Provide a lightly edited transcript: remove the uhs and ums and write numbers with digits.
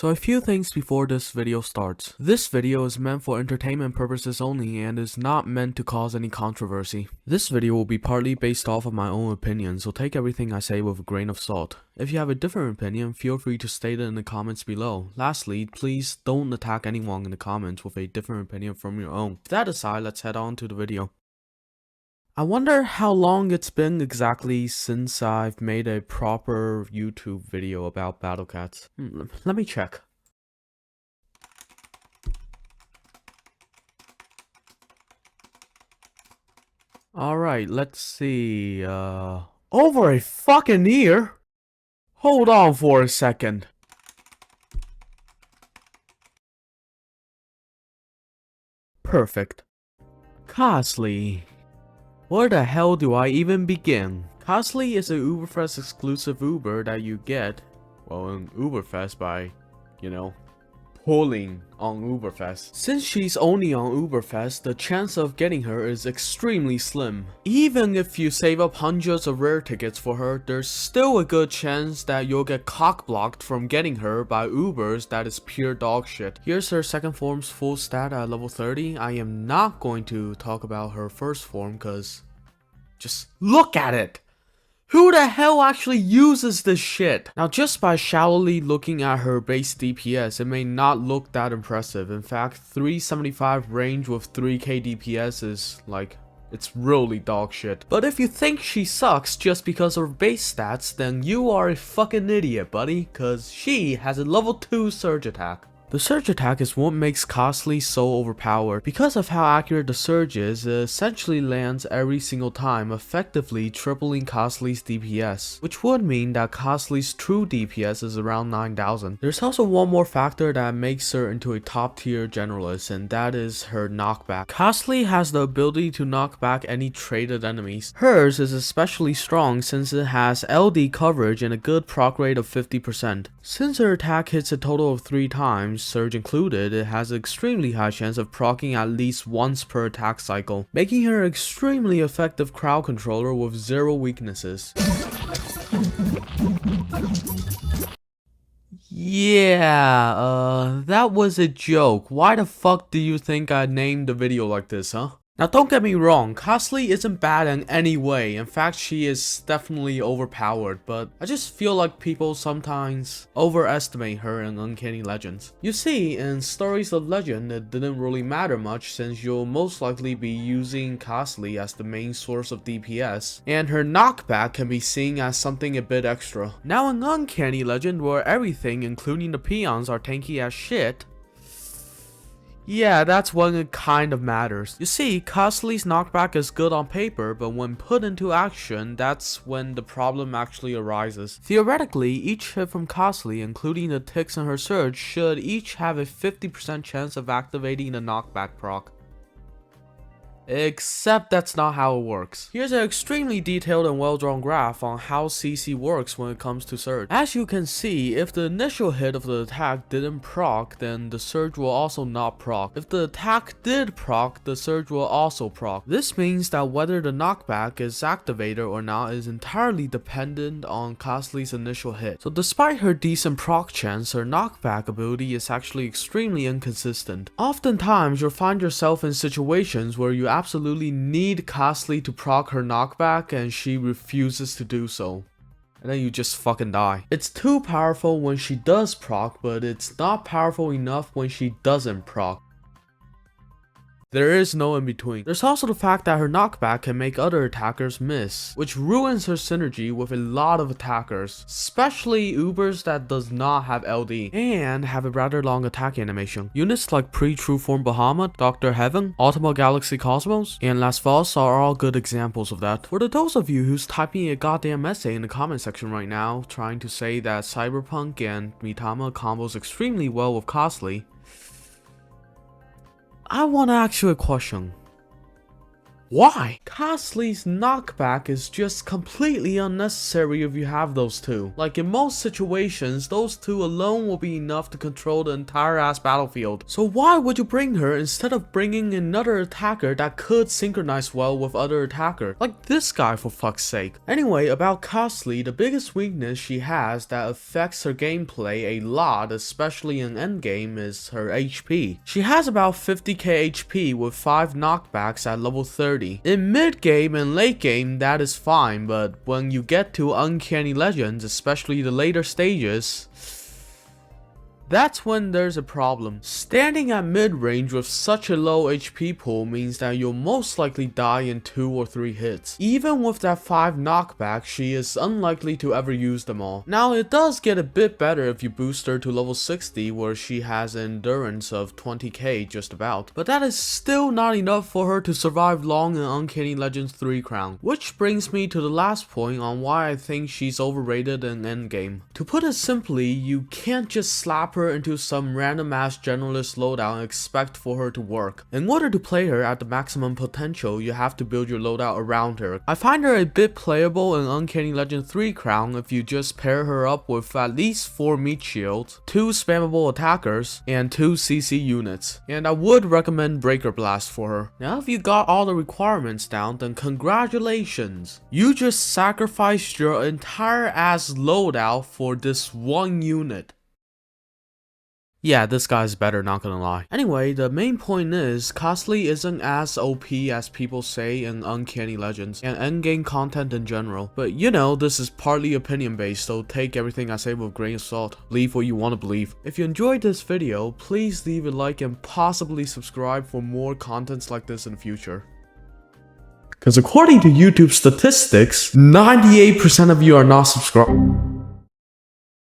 So a few things before this video starts. This video is meant for entertainment purposes only and is not meant to cause any controversy. This video will be partly based off of my own opinion, so take everything I say with a grain of salt. If you have a different opinion, feel free to state it in the comments below. Lastly, please don't attack anyone in the comments with a different opinion from your own. With that aside, let's head on to the video. I wonder how long it's been exactly since I've made a proper YouTube video about battle cats. Let me check. Alright, let's see, over a fucking year? Hold on for a second. Perfect. Kasli. Where the hell do I even begin? Kasli is a Uberfest exclusive Uber that you get, well, in Uberfest by, pulling on Uberfest. Since she's only on Uberfest, the chance of getting her is extremely slim. Even if you save up hundreds of rare tickets for her, there's still a good chance that you'll get cock-blocked from getting her by Ubers that is pure dog shit. Here's her second form's full stat at level 30. I am not going to talk about her first form cause just look at it! Who the hell actually uses this shit? Now, just by shallowly looking at her base DPS, it may not look that impressive. In fact, 375 range with 3k DPS is like, it's really dog shit. But if you think she sucks just because of her base stats, then you are a fucking idiot, buddy, cause she has a level 2 surge attack. The surge attack is what makes Kasli so overpowered. Because of how accurate the surge is, it essentially lands every single time, effectively tripling Kasli's DPS, which would mean that Kasli's true DPS is around 9,000. There's also one more factor that makes her into a top tier generalist, and that is her knockback. Kasli has the ability to knock back any traded enemies. Hers is especially strong since it has LD coverage and a good proc rate of 50%. Since her attack hits a total of 3 times, surge included, it has an extremely high chance of proccing at least once per attack cycle, making her an extremely effective crowd controller with 0 weaknesses. Yeah, that was a joke. Why the fuck do you think I named the video like this, huh? Now don't get me wrong, Kasli isn't bad in any way. In fact, she is definitely overpowered, but I just feel like people sometimes overestimate her in Uncanny Legends. You see, in Stories of Legend, it didn't really matter much since you'll most likely be using Kasli as the main source of DPS, and her knockback can be seen as something a bit extra. Now in Uncanny Legend, where everything, including the peons, are tanky as shit, yeah, that's when it kind of matters. You see, Kasli's knockback is good on paper, but when put into action, that's when the problem actually arises. Theoretically, each hit from Kasli, including the ticks in her surge, should each have a 50% chance of activating the knockback proc. Except that's not how it works. Here's an extremely detailed and well-drawn graph on how CC works when it comes to surge. As you can see, if the initial hit of the attack didn't proc, then the surge will also not proc. If the attack did proc, the surge will also proc. This means that whether the knockback is activated or not is entirely dependent on Kasli's initial hit. So despite her decent proc chance, her knockback ability is actually extremely inconsistent. Oftentimes, you'll find yourself in situations where you absolutely need Kasli to proc her knockback and she refuses to do so. And then you just fucking die. It's too powerful when she does proc, but it's not powerful enough when she doesn't proc. There is no in between. There's also the fact that her knockback can make other attackers miss, which ruins her synergy with a lot of attackers, especially Ubers that does not have LD and have a rather long attack animation. Units like pre-true form Behemoth, Dr. Heaven, Ultima Galaxy Cosmos, and Las Vos are all good examples of that. For those of you who's typing a goddamn essay in the comment section right now, trying to say that Cyberpunk and Mitama combos extremely well with Kasli, I want to ask you a question. Why? Kasli's knockback is just completely unnecessary if you have those two. Like in most situations, those two alone will be enough to control the entire ass battlefield. So why would you bring her instead of bringing another attacker that could synchronize well with other attacker? Like this guy, for fuck's sake. Anyway, about Kasli, the biggest weakness she has that affects her gameplay a lot, especially in Endgame, is her HP. She has about 50k HP with 5 knockbacks at level 30. In mid-game and late game, that is fine, but when you get to Uncanny Legends, especially the later stages, that's when there's a problem. Standing at mid-range with such a low HP pool means that you'll most likely die in 2 or 3 hits. Even with that 5 knockback, she is unlikely to ever use them all. Now it does get a bit better if you boost her to level 60 where she has an endurance of 20k just about. But that is still not enough for her to survive long in Uncanny Legends 3 crown. Which brings me to the last point on why I think she's overrated in Endgame. To put it simply, you can't just slap her into some random ass generalist loadout and expect for her to work. In order to play her at the maximum potential, you have to build your loadout around her. I find her a bit playable in Uncanny Legend 3 crown if you just pair her up with at least 4 meat shields, 2 spammable attackers, and 2 CC units. And I would recommend Breaker Blast for her. Now if you got all the requirements down, then congratulations! You just sacrificed your entire ass loadout for this one unit. Yeah, this guy's better, not gonna lie. Anyway, the main point is, Kasli isn't as OP as people say in Uncanny Legends, and endgame content in general. But you know, this is partly opinion based, so take everything I say with a grain of salt. Believe what you want to believe. If you enjoyed this video, please leave a like and possibly subscribe for more contents like this in the future. Because according to YouTube statistics, 98% of you are not subscribed.